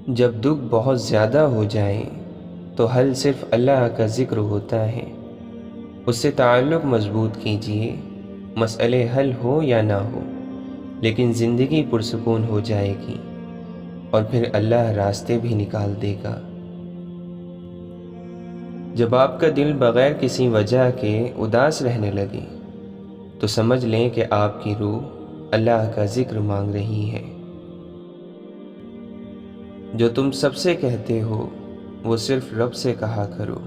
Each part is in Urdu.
جب دکھ بہت زیادہ ہو جائے تو حل صرف اللہ کا ذکر ہوتا ہے۔ اس سے تعلق مضبوط کیجیے، مسئلے حل ہو یا نہ ہو، لیکن زندگی پرسکون ہو جائے گی اور پھر اللہ راستے بھی نکال دے گا۔ جب آپ کا دل بغیر کسی وجہ کے اداس رہنے لگے تو سمجھ لیں کہ آپ کی روح اللہ کا ذکر مانگ رہی ہے۔ جو تم سب سے کہتے ہو وہ صرف رب سے کہا کرو۔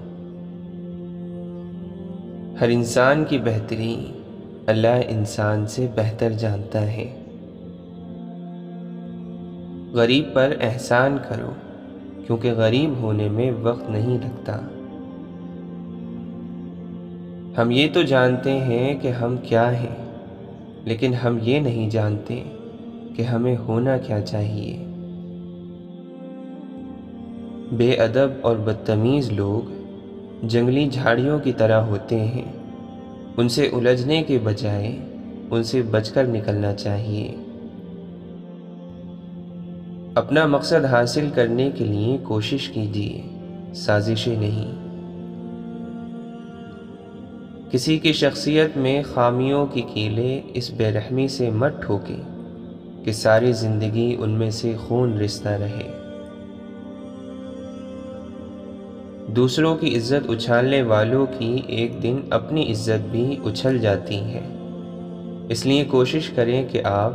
ہر انسان کی بہتری اللہ انسان سے بہتر جانتا ہے۔ غریب پر احسان کرو، کیونکہ غریب ہونے میں وقت نہیں لگتا۔ ہم یہ تو جانتے ہیں کہ ہم کیا ہیں، لیکن ہم یہ نہیں جانتے کہ ہمیں ہونا کیا چاہیے۔ بے ادب اور بدتمیز لوگ جنگلی جھاڑیوں کی طرح ہوتے ہیں، ان سے الجھنے کے بجائے ان سے بچ کر نکلنا چاہیے۔ اپنا مقصد حاصل کرنے کے لیے کوشش کیجیے، سازشیں نہیں۔ کسی کی شخصیت میں خامیوں کی کیلیں اس بے رحمی سے مت ٹھوکیں کہ ساری زندگی ان میں سے خون رستا رہے۔ دوسروں کی عزت اچھالنے والوں کی ایک دن اپنی عزت بھی اچھل جاتی ہے، اس لیے کوشش کریں کہ آپ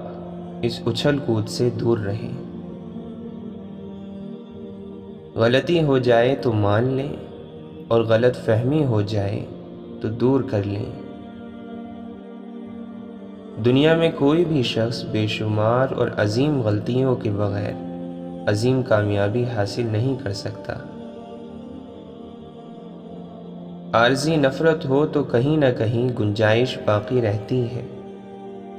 اس اچھل کود سے دور رہیں۔ غلطی ہو جائے تو مان لیں، اور غلط فہمی ہو جائے تو دور کر لیں۔ دنیا میں کوئی بھی شخص بے شمار اور عظیم غلطیوں کے بغیر عظیم کامیابی حاصل نہیں کر سکتا۔ عارضی نفرت ہو تو کہیں نہ کہیں گنجائش باقی رہتی ہے،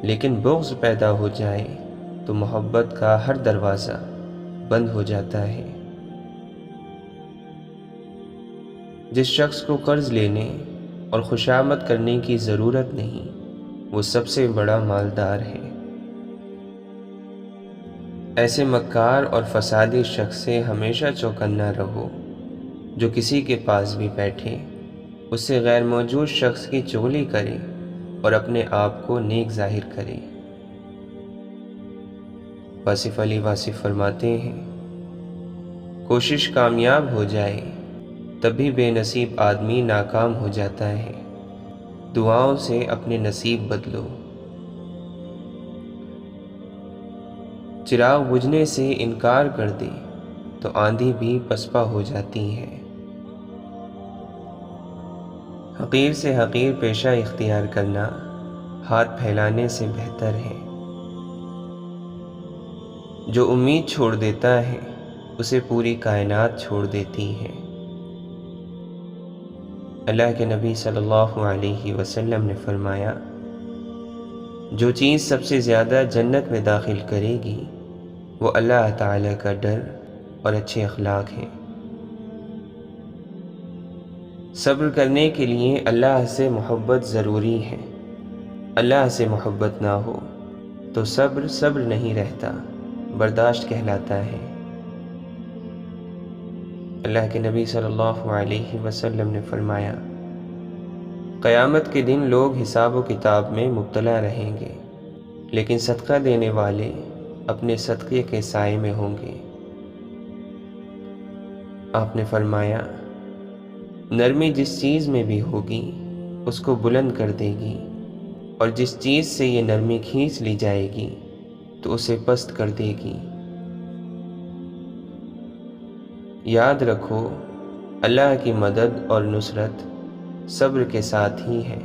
لیکن بغض پیدا ہو جائے تو محبت کا ہر دروازہ بند ہو جاتا ہے۔ جس شخص کو قرض لینے اور خوشامد کرنے کی ضرورت نہیں، وہ سب سے بڑا مالدار ہے۔ ایسے مکار اور فسادی شخص سے ہمیشہ چوکنا رہو جو کسی کے پاس بھی بیٹھے اس سے غیر موجود شخص کی چغلی کرے اور اپنے آپ کو نیک ظاہر کرے۔ واصف علی واصف فرماتے ہیں، کوشش کامیاب ہو جائے تب بھی بے نصیب آدمی ناکام ہو جاتا ہے۔ دعاؤں سے اپنے نصیب بدلو۔ چراغ بجھنے سے انکار کر دے تو آندھی بھی پسپا ہو جاتی ہے۔ حقیر سے حقیر پیشہ اختیار کرنا ہاتھ پھیلانے سے بہتر ہے۔ جو امید چھوڑ دیتا ہے اسے پوری کائنات چھوڑ دیتی ہے۔ اللہ کے نبی صلی اللہ علیہ وسلم نے فرمایا، جو چیز سب سے زیادہ جنت میں داخل کرے گی وہ اللہ تعالی کا ڈر اور اچھے اخلاق ہیں۔ صبر کرنے کے لیے اللہ سے محبت ضروری ہے۔ اللہ سے محبت نہ ہو تو صبر صبر نہیں رہتا، برداشت کہلاتا ہے۔ اللہ کے نبی صلی اللہ علیہ وسلم نے فرمایا، قیامت کے دن لوگ حساب و کتاب میں مبتلا رہیں گے، لیکن صدقہ دینے والے اپنے صدقے کے سائے میں ہوں گے۔ آپ نے فرمایا، نرمی جس چیز میں بھی ہوگی اس کو بلند کر دے گی، اور جس چیز سے یہ نرمی کھینچ لی جائے گی تو اسے پست کر دے گی۔ یاد رکھو، اللہ کی مدد اور نصرت صبر کے ساتھ ہی ہے،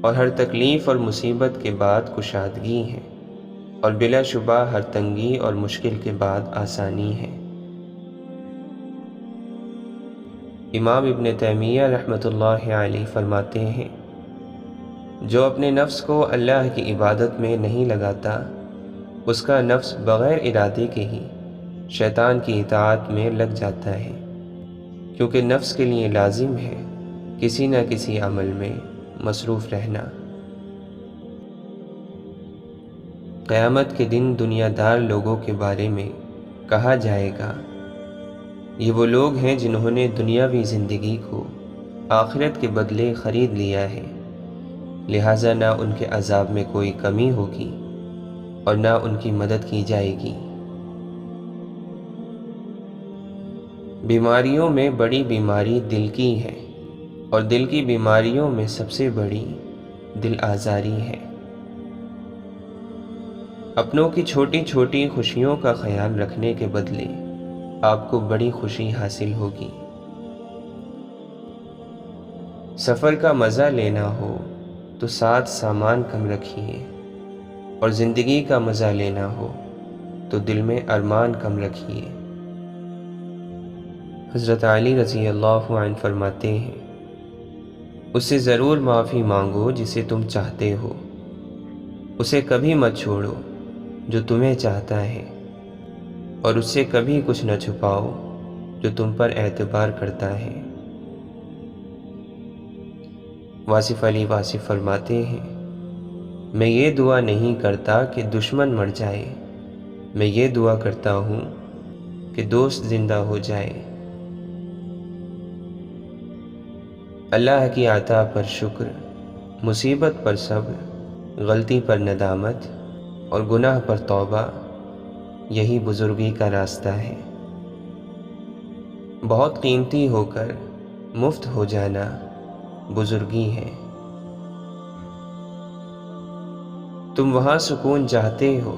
اور ہر تکلیف اور مصیبت کے بعد کشادگی ہے، اور بلا شبہ ہر تنگی اور مشکل کے بعد آسانی ہے۔ امام ابن تیمیہ رحمۃ اللہ علیہ فرماتے ہیں، جو اپنے نفس کو اللہ کی عبادت میں نہیں لگاتا، اس کا نفس بغیر ارادے کے ہی شیطان کی اطاعت میں لگ جاتا ہے، کیونکہ نفس کے لیے لازم ہے کسی نہ کسی عمل میں مصروف رہنا۔ قیامت کے دن دنیا دار لوگوں کے بارے میں کہا جائے گا یہ وہ لوگ ہیں جنہوں نے دنیاوی زندگی کو آخرت کے بدلے خرید لیا ہے، لہٰذا نہ ان کے عذاب میں کوئی کمی ہوگی اور نہ ان کی مدد کی جائے گی۔ بیماریوں میں بڑی بیماری دل کی ہے، اور دل کی بیماریوں میں سب سے بڑی دل آزاری ہے۔ اپنوں کی چھوٹی چھوٹی خوشیوں کا خیال رکھنے کے بدلے آپ کو بڑی خوشی حاصل ہوگی۔ سفر کا مزہ لینا ہو تو ساتھ سامان کم رکھیے، اور زندگی کا مزہ لینا ہو تو دل میں ارمان کم رکھیے۔ حضرت علی رضی اللہ عنہ فرماتے ہیں، اس سے ضرور معافی مانگو جسے تم چاہتے ہو، اسے کبھی مت چھوڑو جو تمہیں چاہتا ہے، اور اس سے کبھی کچھ نہ چھپاؤ جو تم پر اعتبار کرتا ہے۔ واصف علی واصف فرماتے ہیں، میں یہ دعا نہیں کرتا کہ دشمن مر جائے، میں یہ دعا کرتا ہوں کہ دوست زندہ ہو جائے۔ اللہ کی عطا پر شکر، مصیبت پر صبر، غلطی پر ندامت اور گناہ پر توبہ، یہی بزرگی کا راستہ ہے۔ بہت قیمتی ہو کر مفت ہو جانا بزرگی ہے۔ تم وہاں سکون چاہتے ہو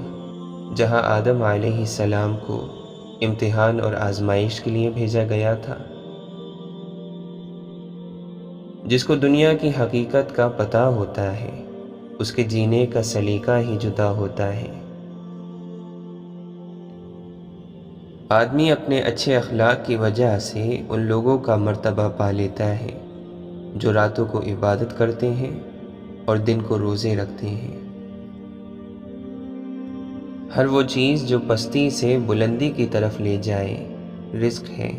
جہاں آدم علیہ السلام کو امتحان اور آزمائش کے لیے بھیجا گیا تھا۔ جس کو دنیا کی حقیقت کا پتہ ہوتا ہے، اس کے جینے کا سلیقہ ہی جدا ہوتا ہے۔ آدمی اپنے اچھے اخلاق کی وجہ سے ان لوگوں کا مرتبہ پا لیتا ہے جو راتوں کو عبادت کرتے ہیں اور دن کو روزے رکھتے ہیں۔ ہر وہ چیز جو پستی سے بلندی کی طرف لے جائے رزق ہے۔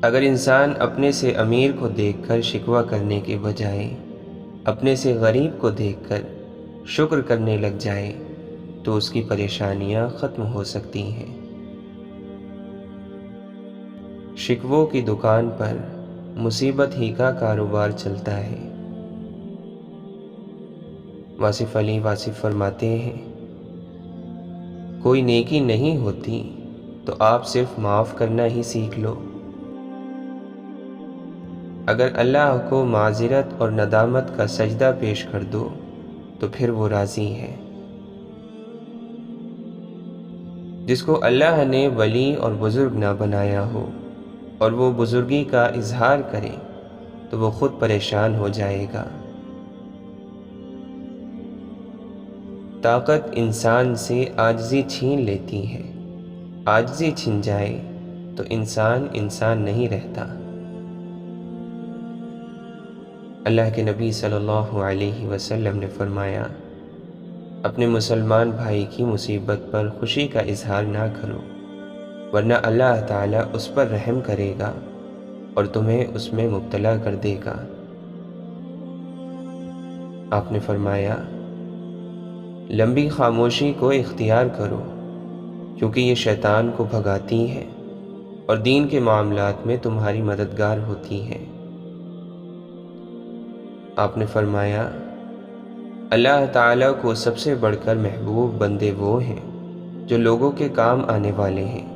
اگر انسان اپنے سے امیر کو دیکھ کر شکوہ کرنے کے بجائے اپنے سے غریب کو دیکھ کر شکر کرنے لگ جائے تو اس کی پریشانیاں ختم ہو سکتی ہیں۔ شکووں کی دکان پر مصیبت ہی کا کاروبار چلتا ہے۔ واصف علی واصف فرماتے ہیں، کوئی نیکی نہیں ہوتی تو آپ صرف معاف کرنا ہی سیکھ لو۔ اگر اللہ کو معذرت اور ندامت کا سجدہ پیش کر دو تو پھر وہ راضی ہے۔ جس کو اللہ نے ولی اور بزرگ نہ بنایا ہو اور وہ بزرگی کا اظہار کرے تو وہ خود پریشان ہو جائے گا۔ طاقت انسان سے عاجزی چھین لیتی ہے، عاجزی چھن جائے تو انسان نہیں رہتا۔ اللہ کے نبی صلی اللہ علیہ وسلم نے فرمایا، اپنے مسلمان بھائی کی مصیبت پر خوشی کا اظہار نہ کرو، ورنہ اللہ تعالیٰ اس پر رحم کرے گا اور تمہیں اس میں مبتلا کر دے گا۔ آپ نے فرمایا، لمبی خاموشی کو اختیار کرو کیونکہ یہ شیطان کو بھگاتی ہے اور دین کے معاملات میں تمہاری مددگار ہوتی ہے۔ آپ نے فرمایا، اللہ تعالیٰ کو سب سے بڑھ کر محبوب بندے وہ ہیں جو لوگوں کے کام آنے والے ہیں۔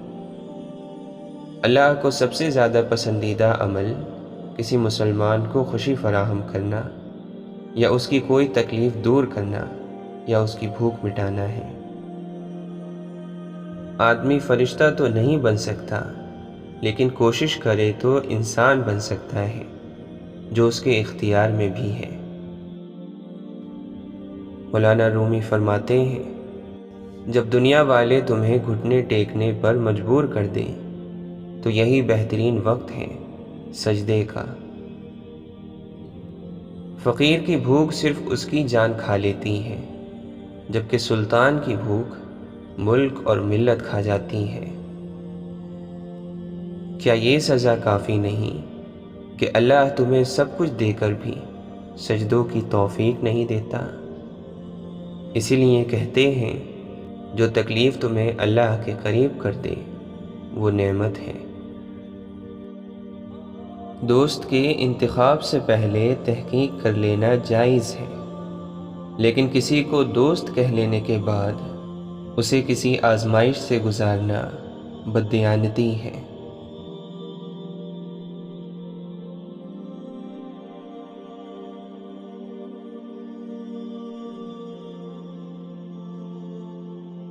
اللہ کو سب سے زیادہ پسندیدہ عمل کسی مسلمان کو خوشی فراہم کرنا یا اس کی کوئی تکلیف دور کرنا یا اس کی بھوک مٹانا ہے۔ آدمی فرشتہ تو نہیں بن سکتا، لیکن کوشش کرے تو انسان بن سکتا ہے جو اس کے اختیار میں بھی ہے۔ مولانا رومی فرماتے ہیں، جب دنیا والے تمہیں گھٹنے ٹیکنے پر مجبور کر دیں تو یہی بہترین وقت ہے سجدے کا۔ فقیر کی بھوک صرف اس کی جان کھا لیتی ہے، جبکہ سلطان کی بھوک ملک اور ملت کھا جاتی ہے۔ کیا یہ سزا کافی نہیں کہ اللہ تمہیں سب کچھ دے کر بھی سجدوں کی توفیق نہیں دیتا؟ اسی لیے کہتے ہیں، جو تکلیف تمہیں اللہ کے قریب کر دے وہ نعمت ہے۔ دوست کے انتخاب سے پہلے تحقیق کر لینا جائز ہے، لیکن کسی کو دوست کہہ لینے کے بعد اسے کسی آزمائش سے گزارنا بددیانتی ہے۔